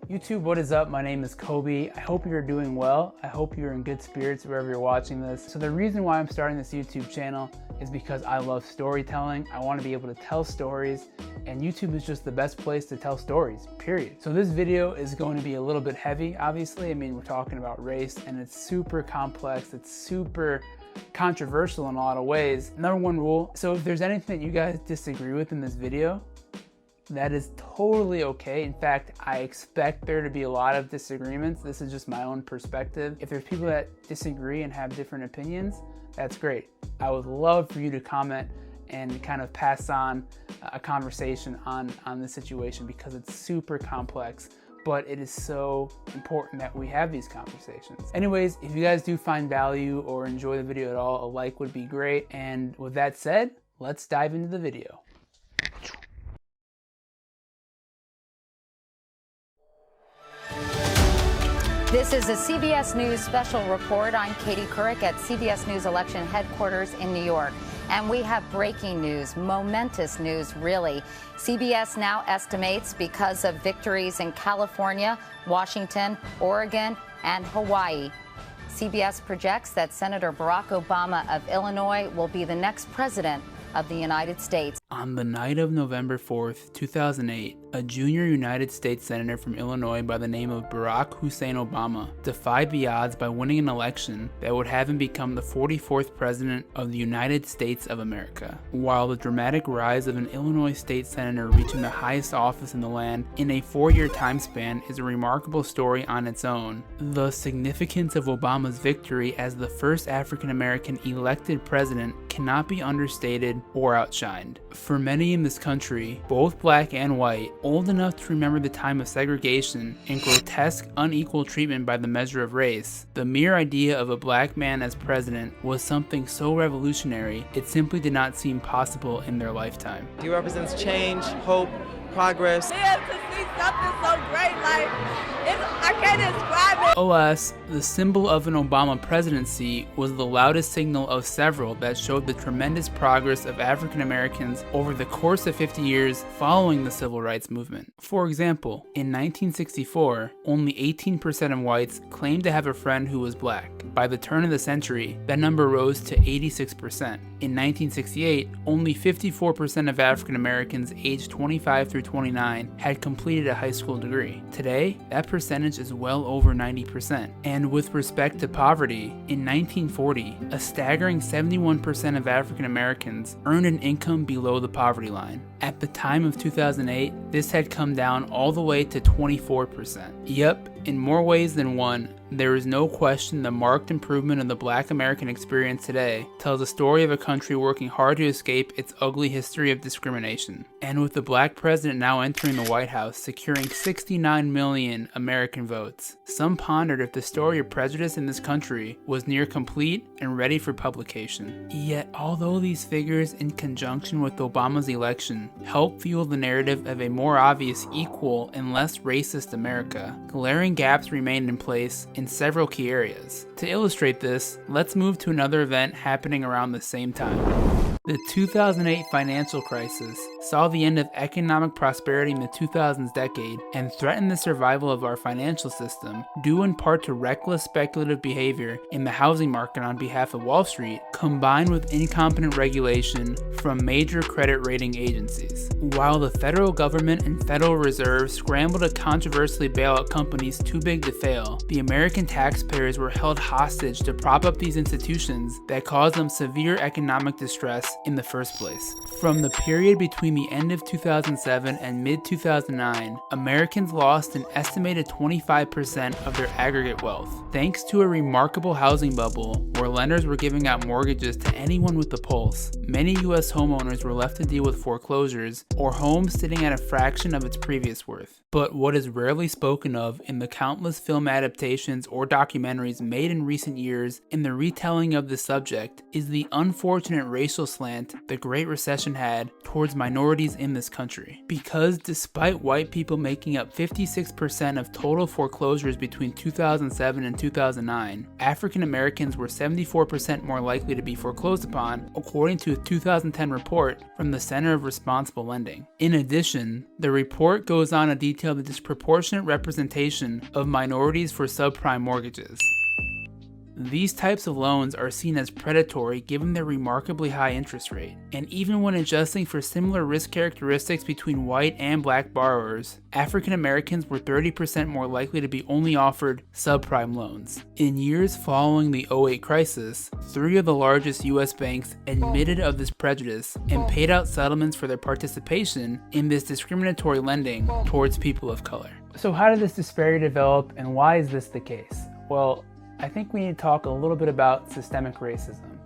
YouTube, what is up? My name is Kobe. I hope you're doing well. I hope you're in good spirits wherever you're watching this. So the reason why I'm starting this YouTube channel is because I love storytelling. I want to be able to tell stories, and YouTube is just the best place to tell stories, period. So this video is going to be a little bit heavy, obviously. I mean, we're talking about race, and it's super complex. It's super controversial in a lot of ways. Number one rule, so if there's anything that you guys disagree with in this video, that is totally okay. In fact, I expect there to be a lot of disagreements. This is just my own perspective. If there's people that disagree and have different opinions, that's great. I would love for you to comment and kind of pass on a conversation on the situation, because it's super complex, but it is so important that we have these conversations. Anyways, if you guys do find value or enjoy the video at all, a like would be great. And with that said, let's dive into the video. This is a CBS News special report. I'm Katie Couric at CBS News election headquarters in New York. And we have breaking news, momentous news, really. CBS now estimates, because of victories in California, Washington, Oregon, and Hawaii, CBS projects that Senator Barack Obama of Illinois will be the next president of the United States. On the night of November 4th, 2008, a junior United States Senator from Illinois by the name of Barack Hussein Obama defied the odds by winning an election that would have him become the 44th President of the United States of America. While the dramatic rise of an Illinois state senator reaching the highest office in the land in a 4-year time span is a remarkable story on its own, the significance of Obama's victory as the first African American elected president cannot be understated or outshined. For many in this country, both black and white, old enough to remember the time of segregation and grotesque, unequal treatment by the measure of race, the mere idea of a black man as president was something so revolutionary it simply did not seem possible in their lifetime. He represents change, hope, progress. Yeah, to see something so great, like, I can't describe it. Alas, the symbol of an Obama presidency was the loudest signal of several that showed the tremendous progress of African Americans over the course of 50 years following the Civil Rights Movement. For example, in 1964, only 18% of whites claimed to have a friend who was black. By the turn of the century, that number rose to 86%. In 1968, only 54% of African Americans aged 25 through 29 had completed a high school degree. Today, that percentage is well over 90%. And with respect to poverty, in 1940, a staggering 71% of African Americans earned an income below the poverty line. At the time of 2008, this had come down all the way to 24%. Yep, in more ways than one, there is no question the marked improvement of the black American experience today tells a story of a country working hard to escape its ugly history of discrimination. And with the black president now entering the White House, securing 69 million American votes, some pondered if the story of prejudice in this country was near complete and ready for publication. Yet, although these figures, in conjunction with Obama's election, help fuel the narrative of a more obvious, equal, and less racist America, glaring gaps remained in place in several key areas. To illustrate this, let's move to another event happening around the same time. The 2008 financial crisis saw the end of economic prosperity in the 2000s decade and threatened the survival of our financial system, due in part to reckless speculative behavior in the housing market on behalf of Wall Street, combined with incompetent regulation from major credit rating agencies. While the federal government and Federal Reserve scrambled to controversially bail out companies too big to fail, the American taxpayers were held hostage to prop up these institutions that caused them severe economic distress in the first place. From the period between the end of 2007 and mid-2009, Americans lost an estimated 25% of their aggregate wealth, thanks to a remarkable housing bubble where lenders were giving out mortgages to anyone with a pulse. Many U.S. homeowners were left to deal with foreclosures or homes sitting at a fraction of its previous worth. But what is rarely spoken of in the countless film adaptations or documentaries made in recent years in the retelling of the subject is the unfortunate racial slang slant the Great Recession had towards minorities in this country. Because despite white people making up 56% of total foreclosures between 2007 and 2009, African Americans were 74% more likely to be foreclosed upon, according to a 2010 report from the Center of Responsible Lending. In addition, the report goes on to detail the disproportionate representation of minorities for subprime mortgages. These types of loans are seen as predatory given their remarkably high interest rate, and even when adjusting for similar risk characteristics between white and black borrowers, African Americans were 30% more likely to be only offered subprime loans. In years following the 2008 crisis, 3 of the largest US banks admitted of this prejudice and paid out settlements for their participation in this discriminatory lending towards people of color. So how did this disparity develop, and why is this the case? Well, I think we need to talk a little bit about systemic racism.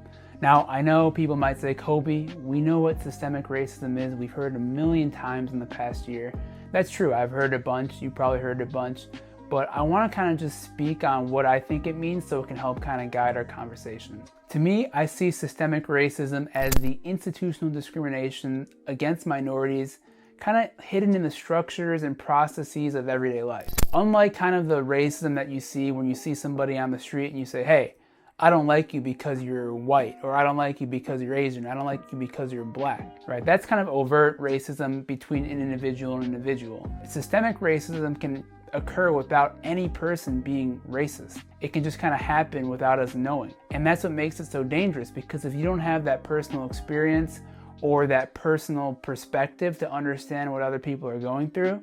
Now, I know people might say, Kobe, we know what systemic racism is. We've heard it a million times in the past year. That's true. I've heard a bunch. You probably heard a bunch. But I want to kind of just speak on what I think it means so it can help kind of guide our conversation. To me, I see systemic racism as the institutional discrimination against minorities kind of hidden in the structures and processes of everyday life. Unlike kind of the racism that you see when you see somebody on the street and you say, hey, I don't like you because you're white, or I don't like you because you're Asian, I don't like you because you're black, right? That's kind of overt racism between an individual and individual. Systemic racism can occur without any person being racist. It can just kind of happen without us knowing. And that's what makes it so dangerous, because if you don't have that personal experience or that personal perspective to understand what other people are going through,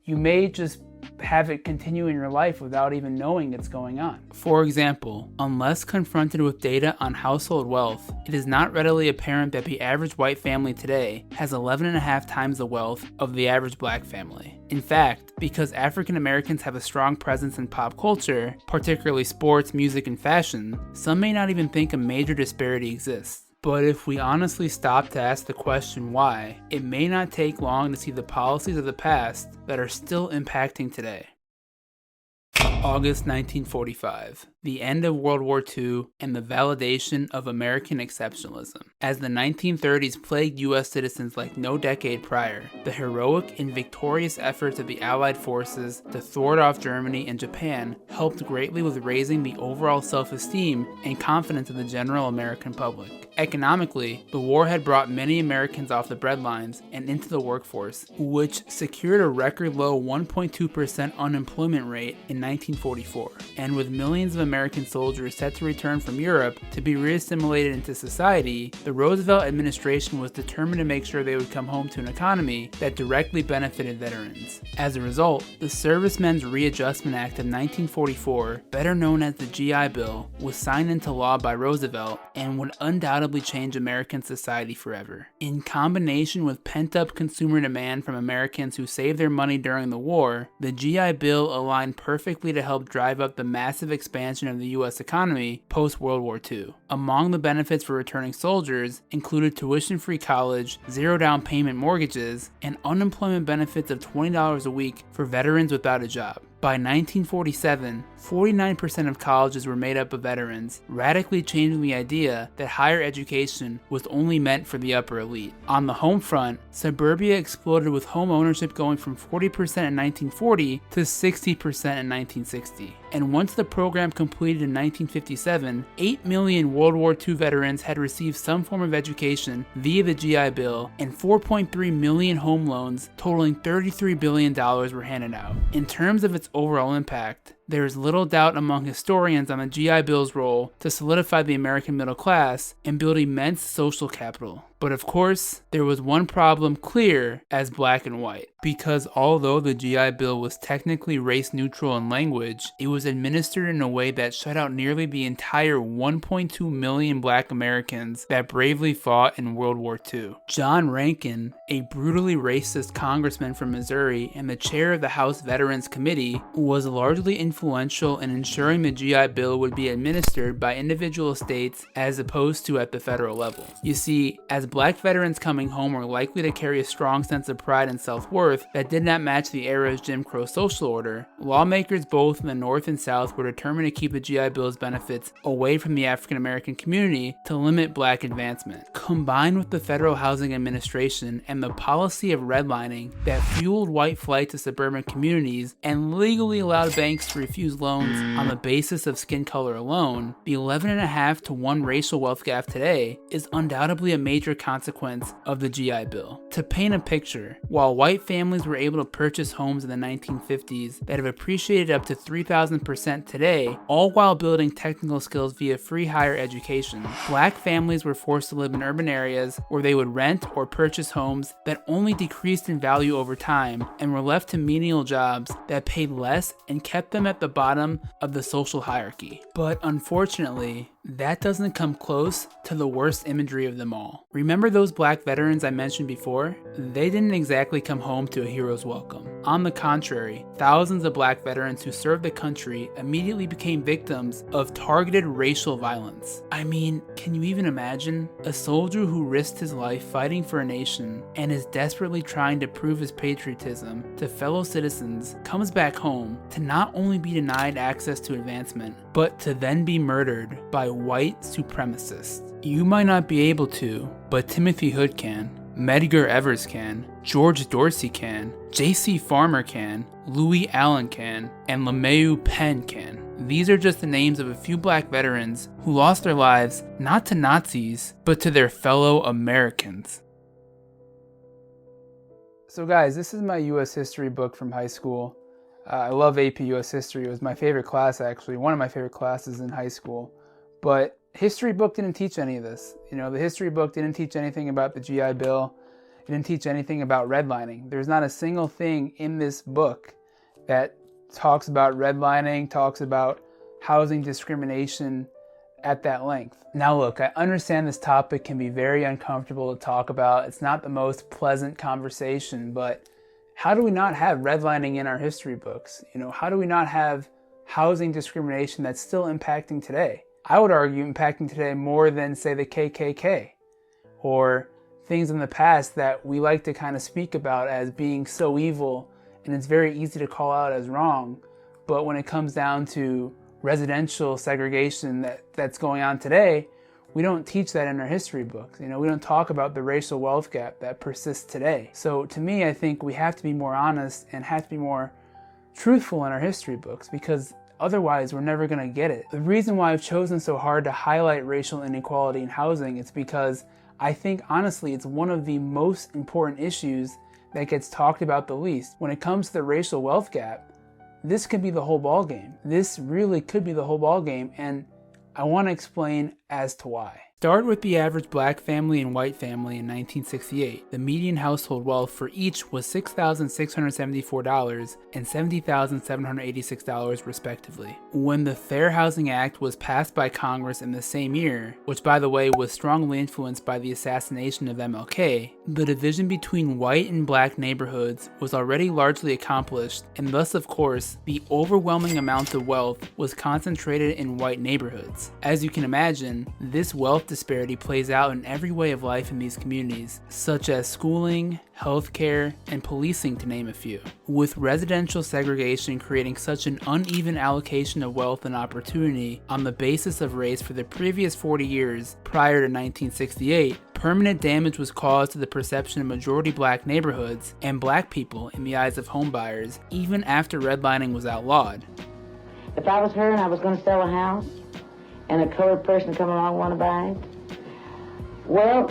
you may just have it continue in your life without even knowing it's going on. For example, unless confronted with data on household wealth, it is not readily apparent that the average white family today has 11.5 times the wealth of the average black family. In fact, because African Americans have a strong presence in pop culture, particularly sports, music, and fashion, some may not even think a major disparity exists. But if we honestly stop to ask the question why, it may not take long to see the policies of the past that are still impacting today. August 1945, the end of World War II and the validation of American exceptionalism. As the 1930s plagued US citizens like no decade prior, the heroic and victorious efforts of the Allied forces to thwart off Germany and Japan helped greatly with raising the overall self-esteem and confidence of the general American public. Economically, the war had brought many Americans off the breadlines and into the workforce, which secured a record low 1.2% unemployment rate in 1944. And with millions of American soldiers set to return from Europe to be reassimilated into society, the Roosevelt administration was determined to make sure they would come home to an economy that directly benefited veterans. As a result, the Servicemen's Readjustment Act of 1944, better known as the GI Bill, was signed into law by Roosevelt and would undoubtedly change American society forever. In combination with pent-up consumer demand from Americans who saved their money during the war, the GI Bill aligned perfectly to help drive up the massive expansion of the US economy post-World War II. Among the benefits for returning soldiers included tuition-free college, zero down payment mortgages, and unemployment benefits of $20 a week for veterans without a job. By 1947, 49% of colleges were made up of veterans, radically changing the idea that higher education was only meant for the upper elite. On the home front, suburbia exploded, with home ownership going from 40% in 1940 to 60% in 1960. And once the program completed in 1957, 8 million World War II veterans had received some form of education via the GI Bill, and 4.3 million home loans totaling $33 billion were handed out. In terms of its overall impact, there is little doubt among historians on the GI Bill's role to solidify the American middle class and build immense social capital. But of course, there was one problem clear as black and white, because although the GI Bill was technically race neutral in language, it was administered in a way that shut out nearly the entire 1.2 million black Americans that bravely fought in World War II. John Rankin, a brutally racist congressman from Missouri and the chair of the House Veterans Committee, was largely influential in ensuring the GI Bill would be administered by individual states as opposed to at the federal level. You see, as black veterans coming home were likely to carry a strong sense of pride and self-worth, worth that did not match the era's Jim Crow social order, lawmakers both in the North and South were determined to keep the GI Bill's benefits away from the African American community to limit black advancement. Combined with the Federal Housing Administration and the policy of redlining that fueled white flight to suburban communities and legally allowed banks to refuse loans on the basis of skin color alone, the 11.5 to 1 racial wealth gap today is undoubtedly a major consequence of the GI Bill. To paint a picture, while white families were able to purchase homes in the 1950s that have appreciated up to 3,000% today, all while building technical skills via free higher education, black families were forced to live in urban areas where they would rent or purchase homes that only decreased in value over time and were left to menial jobs that paid less and kept them at the bottom of the social hierarchy. But unfortunately, that doesn't come close to the worst imagery of them all. Remember those black veterans I mentioned before? They didn't exactly come home to a hero's welcome. On the contrary, thousands of black veterans who served the country immediately became victims of targeted racial violence. I mean, can you even imagine? A soldier who risked his life fighting for a nation and is desperately trying to prove his patriotism to fellow citizens comes back home to not only be denied access to advancement, but to then be murdered by white supremacists. You might not be able to, but Timothy Hood can, Medgar Evers can, George Dorsey can, J.C. Farmer can, Louis Allen can, and LeMayu Penn can. These are just the names of a few black veterans who lost their lives not to Nazis, but to their fellow Americans. So guys, this is my U.S. history book from high school. I love AP U.S. history. It was my favorite class, actually, one of my favorite classes in high school. But history book didn't teach any of this. You know, the history book didn't teach anything about the GI Bill. It didn't teach anything about redlining. There's not a single thing in this book that talks about redlining, talks about housing discrimination at that length. Now look, I understand this topic can be very uncomfortable to talk about. It's not the most pleasant conversation, but how do we not have redlining in our history books? You know, how do we not have housing discrimination that's still impacting today? I would argue impacting today more than, say, the KKK or things in the past that we like to kind of speak about as being so evil and it's very easy to call out as wrong. But when it comes down to residential segregation that's going on today, we don't teach that in our history books. You know, we don't talk about the racial wealth gap that persists today. So to me, I think we have to be more honest and have to be more truthful in our history books, because otherwise we're never going to get it. The reason why I've chosen so hard to highlight racial inequality in housing is because I think honestly it's one of the most important issues that gets talked about the least. When it comes to the racial wealth gap, this could be the whole ballgame. This really could be the whole ballgame, and I want to explain as to why. Start with the average black family and white family in 1968. The median household wealth for each was $6,674 and $70,786 respectively. When the Fair Housing Act was passed by Congress in the same year, which by the way was strongly influenced by the assassination of MLK, the division between white and black neighborhoods was already largely accomplished, and thus of course, the overwhelming amount of wealth was concentrated in white neighborhoods. As you can imagine, this wealth disparity plays out in every way of life in these communities, such as schooling, healthcare, and policing, to name a few. With residential segregation creating such an uneven allocation of wealth and opportunity on the basis of race for the previous 40 years prior to 1968, permanent damage was caused to the perception of majority black neighborhoods and black people in the eyes of homebuyers, even after redlining was outlawed. If I was her and I was going to sell a house, and a colored person come along want to buy it, well,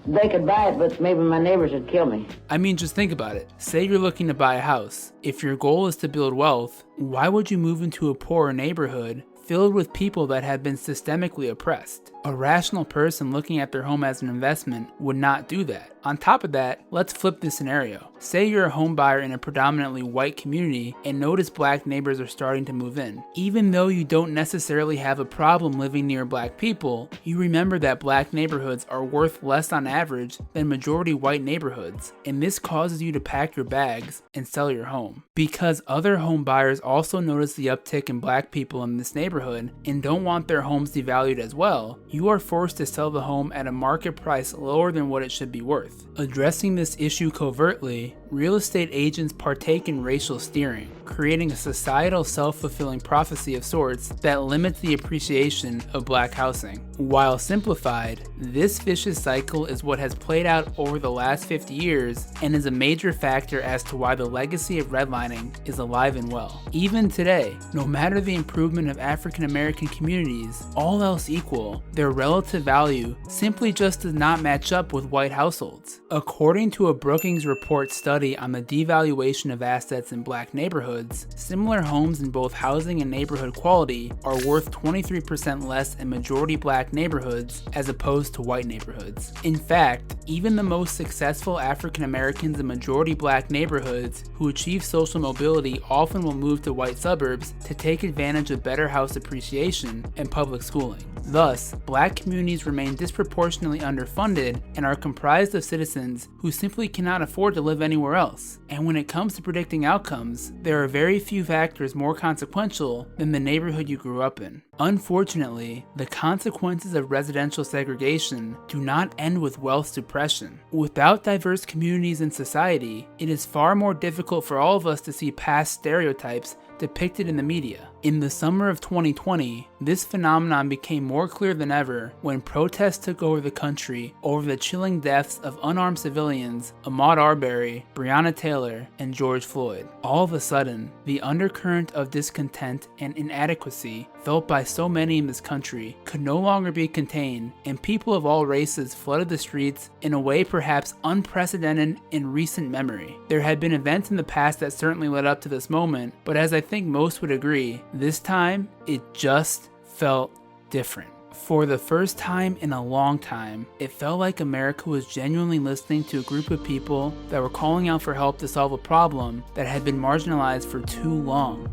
they could buy it, but maybe my neighbors would kill me. I mean, just think about it. Say you're looking to buy a house. If your goal is to build wealth, why would you move into a poorer neighborhood filled with people that have been systemically oppressed? A rational person looking at their home as an investment would not do that. On top of that, let's flip this scenario. Say you're a home buyer in a predominantly white community and notice black neighbors are starting to move in. Even though you don't necessarily have a problem living near black people, you remember that black neighborhoods are worth less on average than majority white neighborhoods, and this causes you to pack your bags and sell your home. Because other home buyers also notice the uptick in black people in this neighborhood and don't want their homes devalued as well, you are forced to sell the home at a market price lower than what it should be worth. worth. Addressing this issue covertly, real estate agents partake in racial steering, creating a societal self-fulfilling prophecy of sorts that limits the appreciation of black housing. While simplified, this vicious cycle is what has played out over the last 50 years and is a major factor as to why the legacy of redlining is alive and well. Even today, no matter the improvement of African American communities, all else equal, their relative value simply just does not match up with white households. According to a Brookings Report study on the devaluation of assets in black neighborhoods, similar homes in both housing and neighborhood quality are worth 23% less in majority black neighborhoods as opposed to white neighborhoods. In fact, even the most successful African Americans in majority black neighborhoods who achieve social mobility often will move to white suburbs to take advantage of better house appreciation and public schooling. Thus, black communities remain disproportionately underfunded and are comprised of citizens who simply cannot afford to live anywhere else. And when it comes to predicting outcomes, there are very few factors more consequential than the neighborhood you grew up in. Unfortunately, the consequences of residential segregation do not end with wealth suppression. Without diverse communities in society, it is far more difficult for all of us to see past stereotypes depicted in the media. In the summer of 2020, this phenomenon became more clear than ever when protests took over the country over the chilling deaths of unarmed civilians Ahmaud Arbery, Breonna Taylor, and George Floyd. All of a sudden, the undercurrent of discontent and inadequacy felt by so many in this country could no longer be contained, and people of all races flooded the streets in a way perhaps unprecedented in recent memory. There had been events in the past that certainly led up to this moment, but as I think most would agree, this time it just felt different. For the first time in a long time, it felt like America was genuinely listening to a group of people that were calling out for help to solve a problem that had been marginalized for too long.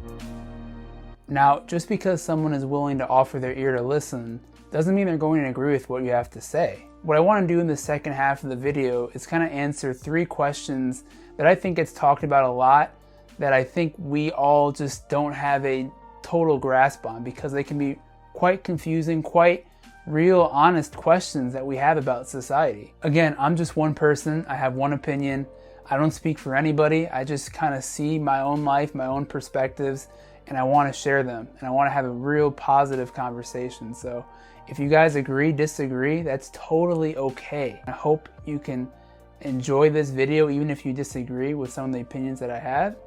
Now, just because someone is willing to offer their ear to listen, doesn't mean they're going to agree with what you have to say. What I want to do in the second half of the video is kind of answer 3 questions that I think gets talked about a lot, that I think we all just don't have a total grasp on, because they can be quite confusing, quite real, honest questions that we have about society. Again, I'm just one person. I have one opinion. I don't speak for anybody. I just kind of see my own life, my own perspectives, and I want to share them. And I want to have a real positive conversation. So if you guys agree, disagree, that's totally okay. I hope you can enjoy this video even if you disagree with some of the opinions that I have.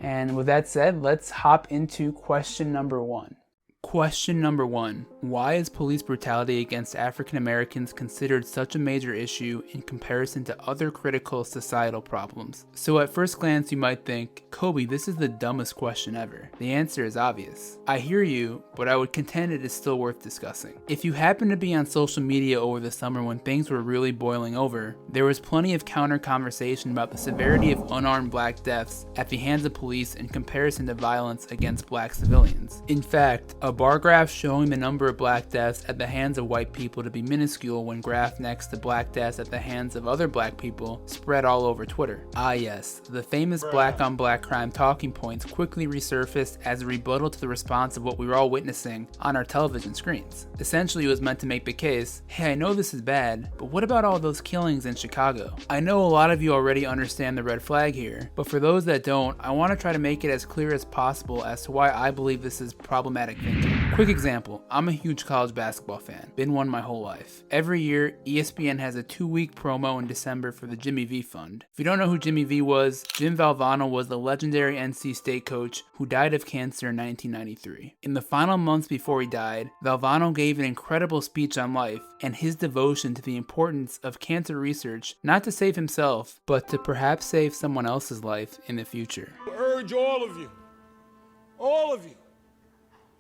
And with that said, let's hop into question number 1. Question number 1. Why is police brutality against African Americans considered such a major issue in comparison to other critical societal problems? So at first glance you might think, Kobe, this is the dumbest question ever. The answer is obvious. I hear you, but I would contend it is still worth discussing. If you happen to be on social media over the summer when things were really boiling over, there was plenty of counter conversation about the severity of unarmed black deaths at the hands of police in comparison to violence against black civilians. In fact, a bar graph showing the number of black deaths at the hands of white people to be minuscule when graphed next to black deaths at the hands of other black people spread all over Twitter. Ah yes, the famous black on black crime talking points quickly resurfaced as a rebuttal to the response of what we were all witnessing on our television screens. Essentially, it was meant to make the case, hey, I know this is bad, but what about all those killings in Chicago? I know a lot of you already understand the red flag here, but for those that don't, I want to try to make it as clear as possible as to why I believe this is problematic thinking. Quick example, I'm a huge college basketball fan, been one my whole life. Every year, ESPN has a 2-week promo in December for the Jimmy V Fund. If you don't know who Jimmy V was, Jim Valvano was the legendary NC State coach who died of cancer in 1993. In the final months before he died, Valvano gave an incredible speech on life and his devotion to the importance of cancer research, not to save himself, but to perhaps save someone else's life in the future. I urge all of you,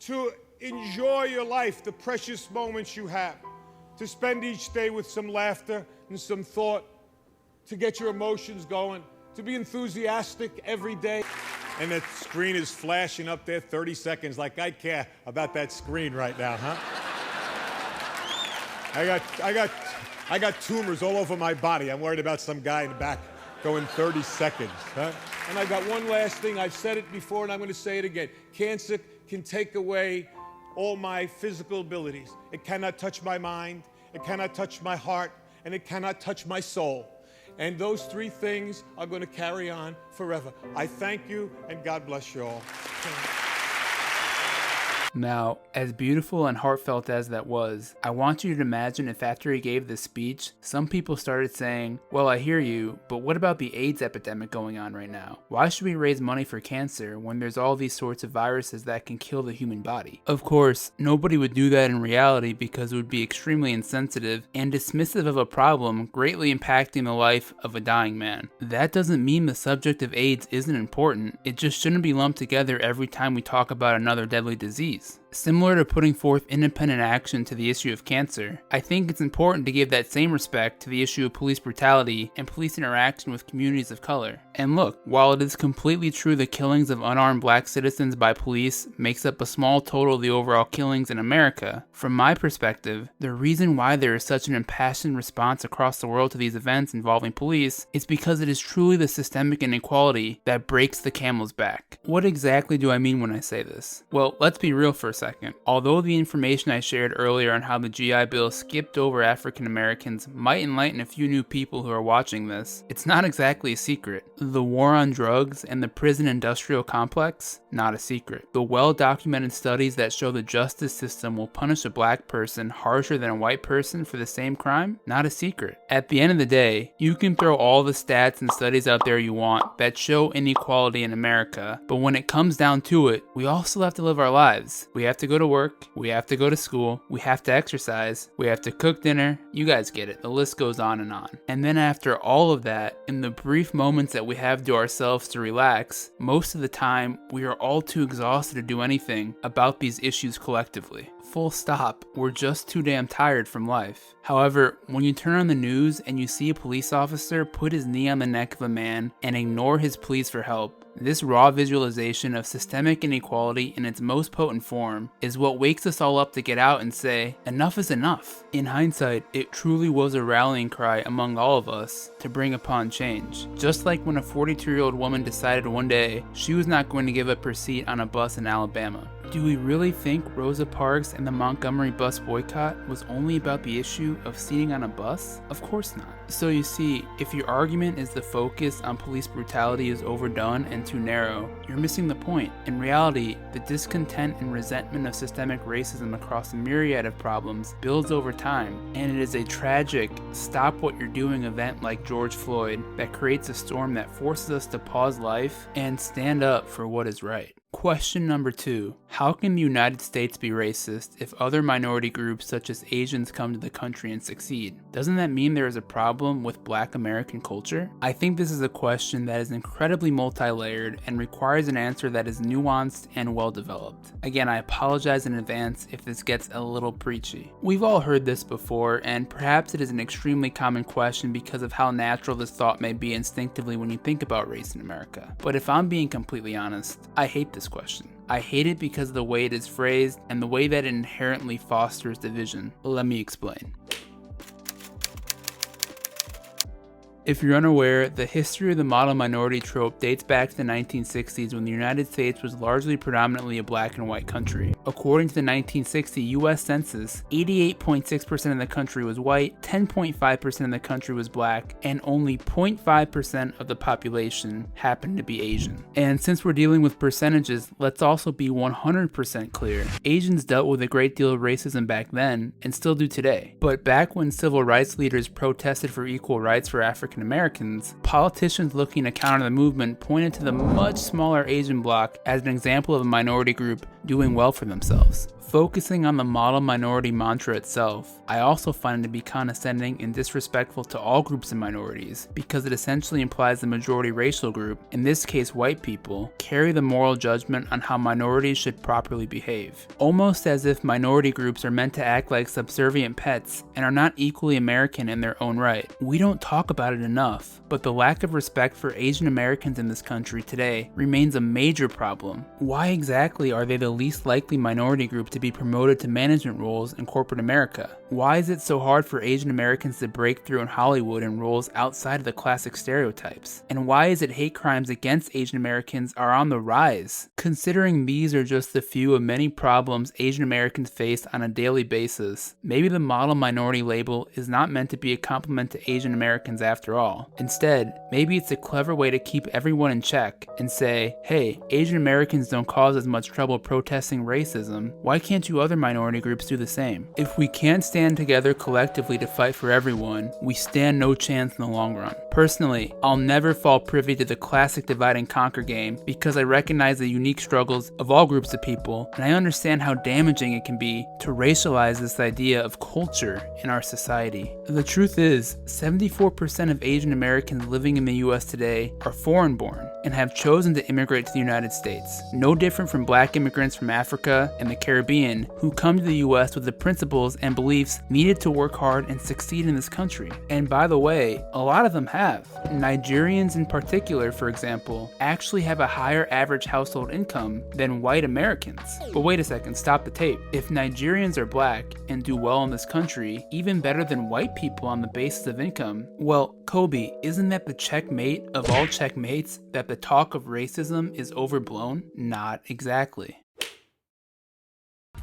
to enjoy your life, the precious moments you have, to spend each day with some laughter and some thought, to get your emotions going, to be enthusiastic every day. And that screen is flashing up there 30 seconds like I care about that screen right now, huh? I got tumors all over my body. I'm worried about some guy in the back going 30 seconds, huh? And I got one last thing. I've said it before and I'm going to say it again. Cancer can take away all my physical abilities. It cannot touch my mind, it cannot touch my heart, and it cannot touch my soul. And those three things are going to carry on forever. I thank you, and God bless you all. Now, as beautiful and heartfelt as that was, I want you to imagine if after he gave this speech, some people started saying, well, I hear you, but what about the AIDS epidemic going on right now? Why should we raise money for cancer when there's all these sorts of viruses that can kill the human body? Of course, nobody would do that in reality because it would be extremely insensitive and dismissive of a problem greatly impacting the life of a dying man. That doesn't mean the subject of AIDS isn't important, it just shouldn't be lumped together every time we talk about another deadly disease. Similar to putting forth independent action to the issue of cancer, I think it's important to give that same respect to the issue of police brutality and police interaction with communities of color. And look, while it is completely true the killings of unarmed black citizens by police makes up a small total of the overall killings in America, from my perspective, the reason why there is such an impassioned response across the world to these events involving police is because it is truly the systemic inequality that breaks the camel's back. What exactly do I mean when I say this? Well, let's be real for a second. Although the information I shared earlier on how the GI Bill skipped over African Americans might enlighten a few new people who are watching this, it's not exactly a secret. The war on drugs and the prison industrial complex? Not a secret. The well-documented studies that show the justice system will punish a black person harsher than a white person for the same crime? Not a secret. At the end of the day, you can throw all the stats and studies out there you want that show inequality in America, but when it comes down to it, we all still have to live our lives. We have to go to work, we have to go to school, we have to exercise, we have to cook dinner, you guys get it, the list goes on. And then after all of that, in the brief moments that we have to ourselves to relax, most of the time we are all too exhausted to do anything about these issues collectively. Full stop. We're just too damn tired from life. However, when you turn on the news and you see a police officer put his knee on the neck of a man and ignore his pleas for help, this raw visualization of systemic inequality in its most potent form is what wakes us all up to get out and say, enough is enough. In hindsight, it truly was a rallying cry among all of us to bring upon change. Just like when a 42-year-old woman decided one day she was not going to give up her seat on a bus in Alabama. Do we really think Rosa Parks and the Montgomery bus boycott was only about the issue of seating on a bus? Of course not. So you see, if your argument is the focus on police brutality is overdone and too narrow, you're missing the point. In reality, the discontent and resentment of systemic racism across a myriad of problems builds over time, and it is a tragic stop what you're doing event like George Floyd that creates a storm that forces us to pause life and stand up for what is right. Question number 2. How can the United States be racist if other minority groups such as Asians come to the country and succeed? Doesn't that mean there is a problem with Black American culture? I think this is a question that is incredibly multi-layered and requires an answer that is nuanced and well-developed. Again, I apologize in advance if this gets a little preachy. We've all heard this before, and perhaps it is an extremely common question because of how natural this thought may be instinctively when you think about race in America. But if I'm being completely honest, I hate this question. I hate it because of the way it is phrased and the way that it inherently fosters division. Let me explain. If you're unaware, the history of the model minority trope dates back to the 1960s when the United States was largely predominantly a black and white country. According to the 1960 US Census, 88.6% of the country was white, 10.5% of the country was black, and only 0.5% of the population happened to be Asian. And since we're dealing with percentages, let's also be 100% clear. Asians dealt with a great deal of racism back then, and still do today. But back when civil rights leaders protested for equal rights for African Americans, politicians looking to counter the movement pointed to the much smaller Asian bloc as an example of a minority group doing well for themselves. Focusing on the model minority mantra itself, I also find it to be condescending and disrespectful to all groups and minorities because it essentially implies the majority racial group, in this case white people, carry the moral judgment on how minorities should properly behave. Almost as if minority groups are meant to act like subservient pets and are not equally American in their own right. We don't talk about it enough, but the lack of respect for Asian Americans in this country today remains a major problem. Why exactly are they the least likely minority group to be promoted to management roles in corporate America? Why is it so hard for Asian Americans to break through in Hollywood in roles outside of the classic stereotypes? And why is it hate crimes against Asian Americans are on the rise? Considering these are just a few of many problems Asian Americans face on a daily basis, maybe the model minority label is not meant to be a compliment to Asian Americans after all. Instead, maybe it's a clever way to keep everyone in check and say, hey, Asian Americans don't cause as much trouble protesting racism, why can't you other minority groups do the same? If we can't stand together collectively to fight for everyone, we stand no chance in the long run. Personally, I'll never fall privy to the classic divide and conquer game because I recognize the unique struggles of all groups of people, and I understand how damaging it can be to racialize this idea of culture in our society. The truth is, 74% of Asian Americans living in the US today are foreign-born and have chosen to immigrate to the United States. No different from black immigrants from Africa and the Caribbean who come to the US with the principles and beliefs needed to work hard and succeed in this country. And by the way, a lot of them have. Nigerians in particular, for example, actually have a higher average household income than white Americans. But wait a second, stop the tape. If Nigerians are black and do well in this country, even better than white people on the basis of income, well, Kobe, isn't that the checkmate of all checkmates that the talk of racism is overblown? Not exactly.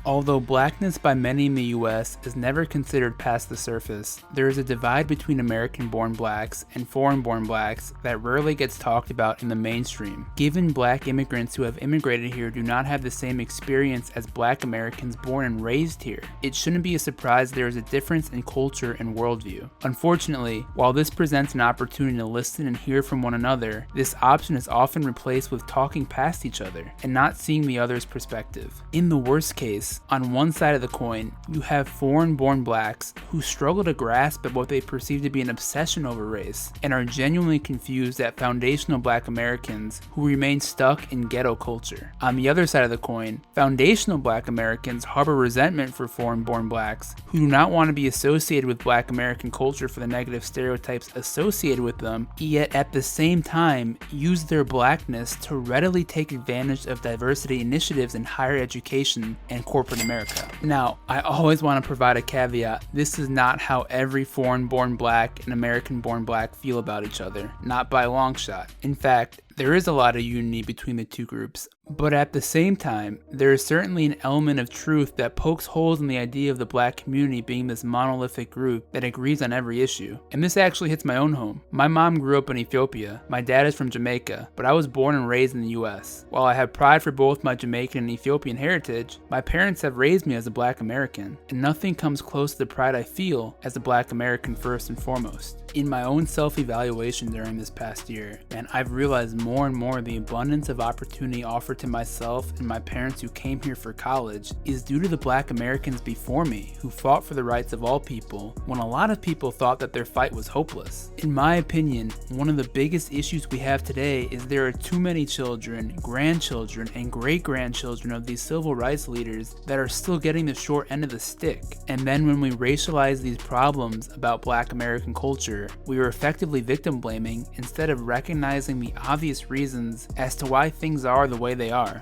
Although blackness by many in the US is never considered past the surface, there is a divide between American-born blacks and foreign-born blacks that rarely gets talked about in the mainstream. Given black immigrants who have immigrated here do not have the same experience as black Americans born and raised here, it shouldn't be a surprise there is a difference in culture and worldview. Unfortunately, while this presents an opportunity to listen and hear from one another, this option is often replaced with talking past each other and not seeing the other's perspective. In the worst case, on one side of the coin, you have foreign-born blacks who struggle to grasp at what they perceive to be an obsession over race and are genuinely confused at foundational black Americans who remain stuck in ghetto culture. On the other side of the coin, foundational black Americans harbor resentment for foreign-born blacks who do not want to be associated with black American culture for the negative stereotypes associated with them, yet at the same time use their blackness to readily take advantage of diversity initiatives in higher education and corporate America. Now, I always want to provide a caveat. This is not how every foreign-born black and American-born black feel about each other. Not by a long shot. In fact, there is a lot of unity between the two groups, but at the same time, there is certainly an element of truth that pokes holes in the idea of the black community being this monolithic group that agrees on every issue. And this actually hits my own home. My mom grew up in Ethiopia, my dad is from Jamaica, but I was born and raised in the US. While I have pride for both my Jamaican and Ethiopian heritage, my parents have raised me as a black American, and nothing comes close to the pride I feel as a black American first and foremost. In my own self-evaluation during this past year, and I've realized more and more the abundance of opportunity offered to myself and my parents who came here for college is due to the black Americans before me who fought for the rights of all people when a lot of people thought that their fight was hopeless. In my opinion, one of the biggest issues we have today is there are too many children, grandchildren, and great-grandchildren of these civil rights leaders that are still getting the short end of the stick. And then when we racialize these problems about black American culture, we are effectively victim blaming instead of recognizing the obvious reasons as to why things are the way they are.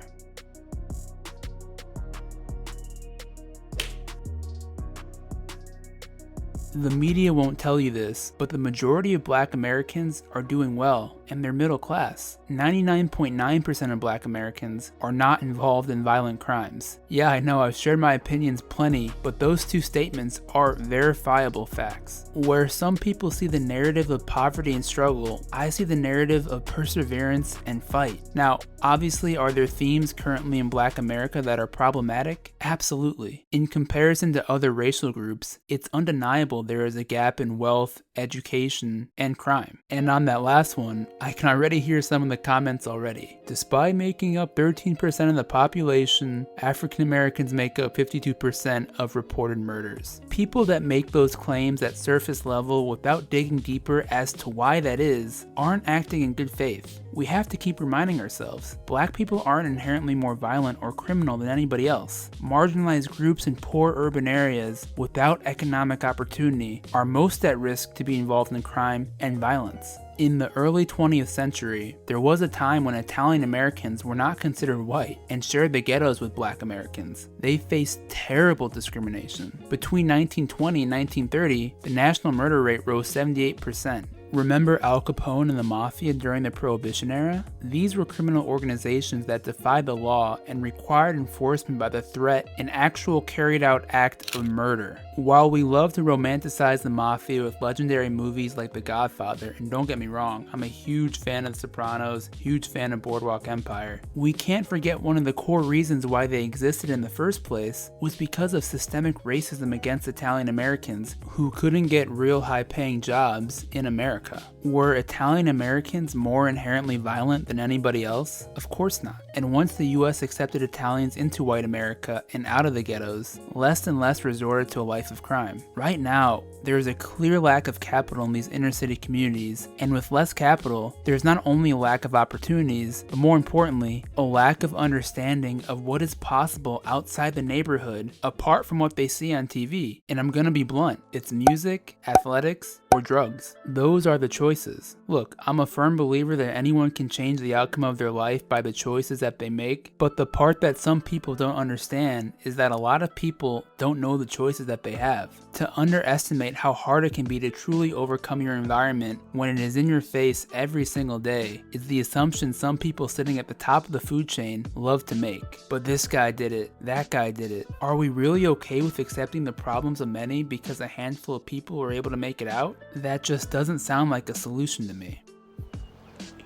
The media won't tell you this, but the majority of black Americans are doing well, and they're middle class. 99.9% of black Americans are not involved in violent crimes. Yeah, I know I've shared my opinions plenty, but those two statements are verifiable facts. Where some people see the narrative of poverty and struggle, I see the narrative of perseverance and fight. Now, obviously, are there themes currently in black America that are problematic? Absolutely. In comparison to other racial groups, it's undeniable there is a gap in wealth, education, and crime. And on that last one, I can already hear some of the comments already. Despite making up 13% of the population, African Americans make up 52% of reported murders. People that make those claims at surface level without digging deeper as to why that is, aren't acting in good faith. We have to keep reminding ourselves, black people aren't inherently more violent or criminal than anybody else. Marginalized groups in poor urban areas without economic opportunity are most at risk to be involved in crime and violence. In the early 20th century, there was a time when Italian Americans were not considered white and shared the ghettos with black Americans. They faced terrible discrimination. Between 1920 and 1930, the national murder rate rose 78%. Remember Al Capone and the Mafia during the Prohibition era? These were criminal organizations that defied the law and required enforcement by the threat and actual carried out act of murder. While we love to romanticize the Mafia with legendary movies like The Godfather, and don't get me wrong, I'm a huge fan of The Sopranos, huge fan of Boardwalk Empire, we can't forget one of the core reasons why they existed in the first place was because of systemic racism against Italian Americans who couldn't get real high-paying jobs in America. Were Italian Americans more inherently violent than anybody else? Of course not. And once the US accepted Italians into white America and out of the ghettos, less and less resorted to a life of crime. Right now, there is a clear lack of capital in these inner city communities, and with less capital, there's not only a lack of opportunities, but more importantly, a lack of understanding of what is possible outside the neighborhood, apart from what they see on TV. And I'm gonna be blunt, it's music, athletics, or drugs. Those are the choices. Look, I'm a firm believer that anyone can change the outcome of their life by the choices that they make, but the part that some people don't understand is that a lot of people don't know the choices that they have. To underestimate how hard it can be to truly overcome your environment when it is in your face every single day is the assumption some people sitting at the top of the food chain love to make. But this guy did it, that guy did it. Are we really okay with accepting the problems of many because a handful of people were able to make it out? That just doesn't sound like a solution to me.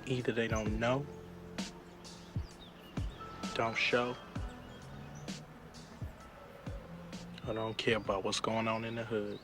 Either they don't know, don't show, or don't care about what's going on in the hood.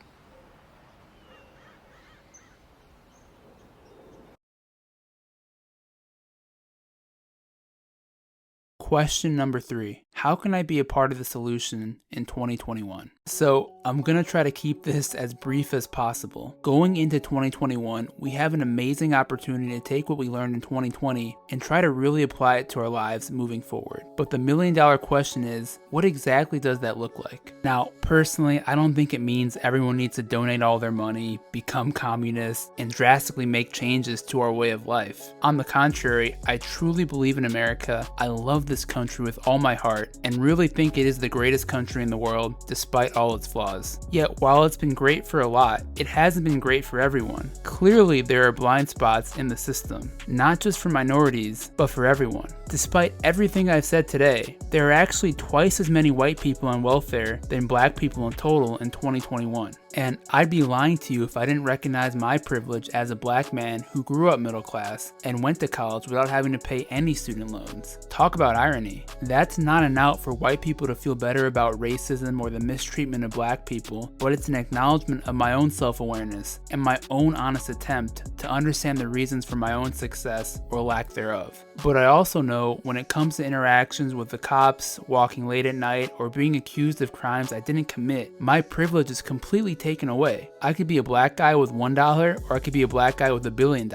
Question number 3. How can I be a part of the solution in 2021? So I'm gonna try to keep this as brief as possible. Going into 2021, we have an amazing opportunity to take what we learned in 2020 and try to really apply it to our lives moving forward. But the $1 million question is, what exactly does that look like? Now, personally, I don't think it means everyone needs to donate all their money, become communists, and drastically make changes to our way of life. On the contrary, I truly believe in America. I love this country with all my heart and really think it is the greatest country in the world despite all its flaws. Yet while it's been great for a lot, it hasn't been great for everyone. Clearly there are blind spots in the system, not just for minorities, but for everyone. Despite everything I've said today, there are actually twice as many white people on welfare than black people in total in 2021. And I'd be lying to you if I didn't recognize my privilege as a black man who grew up middle class and went to college without having to pay any student loans. Talk about irony. That's not an out for white people to feel better about racism or the mistreatment of black people, but it's an acknowledgement of my own self-awareness and my own honest attempt to understand the reasons for my own success or lack thereof. But I also know when it comes to interactions with the cops, walking late at night, or being accused of crimes I didn't commit, my privilege is completely taken away. I could be a black guy with $1 or I could be a black guy with $1 billion.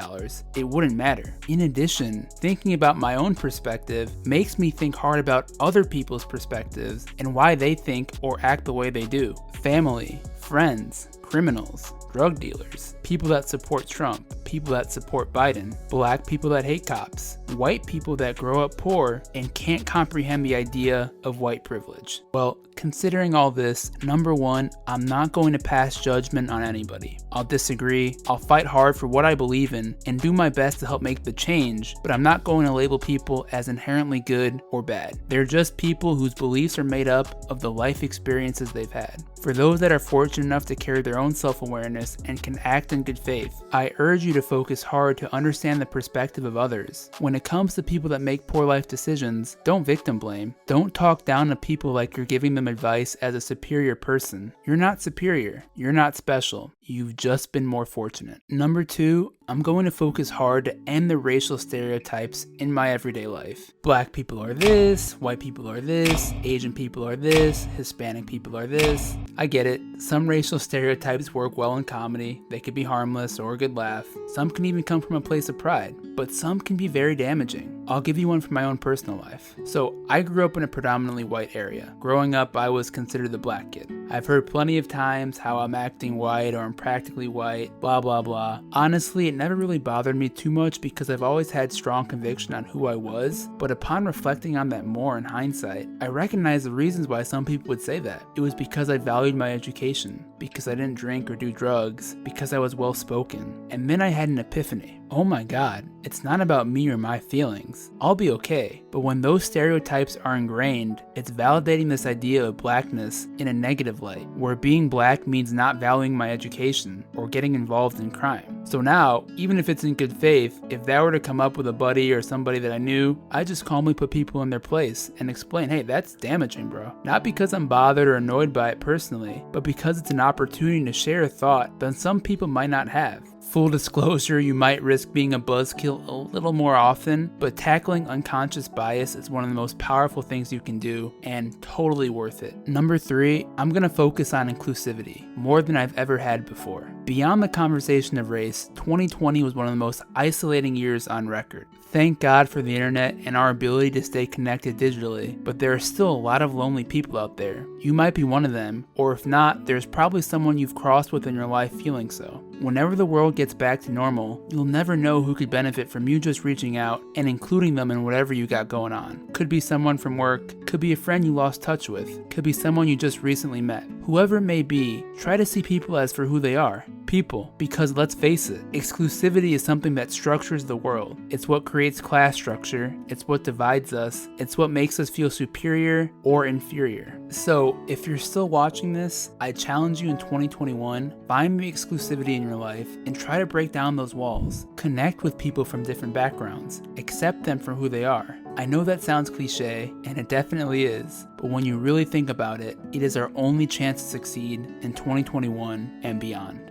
It wouldn't matter. In addition, thinking about my own perspective makes me think hard about other people's perspectives and why they think or act the way they do. Family, friends, criminals, drug dealers, people that support Trump, people that support Biden, black people that hate cops, white people that grow up poor and can't comprehend the idea of white privilege. Well, considering all this, number one, I'm not going to pass judgment on anybody. I'll disagree, I'll fight hard for what I believe in, and do my best to help make the change, but I'm not going to label people as inherently good or bad. They're just people whose beliefs are made up of the life experiences they've had. For those that are fortunate enough to carry their own self-awareness and can act in good faith, I urge you to focus hard to understand the perspective of others. When it comes to people that make poor life decisions, don't victim blame. Don't talk down to people like you're giving them advice as a superior person. You're not superior. You're not special. You've just been more fortunate. Number two, I'm going to focus hard to end the racial stereotypes in my everyday life. Black people are this, white people are this, Asian people are this, Hispanic people are this. I get it. Some racial stereotypes work well in comedy. They could be harmless or a good laugh. Some can even come from a place of pride, but some can be very damaging. I'll give you one from my own personal life. So I grew up in a predominantly white area. Growing up, I was considered the black kid. I've heard plenty of times how I'm acting white or I'm practically white, blah blah blah. Honestly, it never really bothered me too much because I've always had strong conviction on who I was, but upon reflecting on that more in hindsight, I recognize the reasons why some people would say that. It was because I valued my education, because I didn't drink or do drugs, because I was well spoken. And then I had an epiphany. Oh my god, it's not about me or my feelings. I'll be okay. But when those stereotypes are ingrained, it's validating this idea of blackness in a negative light, where being black means not valuing my education or getting involved in crime. So now, even if it's in good faith, if that were to come up with a buddy or somebody that I knew, I just calmly put people in their place and explain, hey, that's damaging, bro. Not because I'm bothered or annoyed by it personally, but because it's an opportunity to share a thought that some people might not have. Full disclosure, you might risk being a buzzkill a little more often, but tackling unconscious bias is one of the most powerful things you can do and totally worth it. Number 3, I'm gonna focus on inclusivity, more than I've ever had before. Beyond the conversation of race, 2020 was one of the most isolating years on record. Thank God for the internet and our ability to stay connected digitally, but there are still a lot of lonely people out there. You might be one of them, or if not, there's probably someone you've crossed with in your life feeling so. Whenever the world gets back to normal, you'll never know who could benefit from you just reaching out and including them in whatever you got going on. Could be someone from work, could be a friend you lost touch with, could be someone you just recently met. Whoever it may be, try to see people as for who they are. People, because let's face it, exclusivity is something that structures the world. It's what creates class structure, it's what divides us, it's what makes us feel superior or inferior. So, if you're still watching this, I challenge you in 2021, find the exclusivity in your life and try to break down those walls. Connect with people from different backgrounds, accept them for who they are. I know that sounds cliche, and it definitely is, but when you really think about it, it is our only chance to succeed in 2021 and beyond.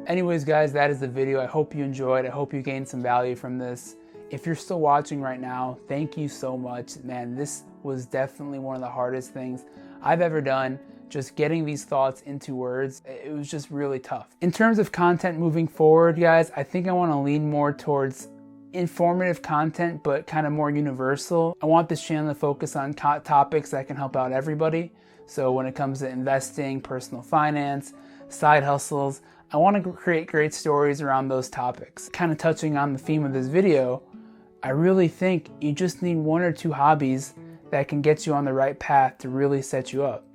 Anyways guys, that is the video. I hope you enjoyed. I hope you gained some value from this. If you're still watching right now, thank you so much. Man, this was definitely one of the hardest things I've ever done. Just getting these thoughts into words, it was just really tough. In terms of content moving forward, guys, I think I want to lean more towards informative content, but kind of more universal. I want this channel to focus on topics that can help out everybody. So when it comes to investing, personal finance, side hustles, I want to create great stories around those topics. Kind of touching on the theme of this video, I really think you just need 1 or 2 hobbies that can get you on the right path to really set you up.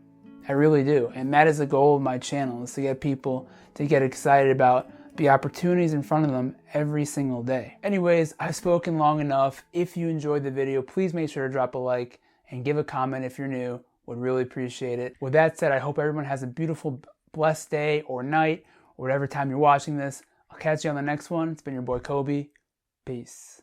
I really do. And that is the goal of my channel, is to get people to get excited about the opportunities in front of them every single day. Anyways, I've spoken long enough. If you enjoyed the video, please make sure to drop a like and give a comment if you're new. Would really appreciate it. With that said, I hope everyone has a beautiful, blessed day or night, or whatever time you're watching this. I'll catch you on the next one. It's been your boy Kobe. Peace.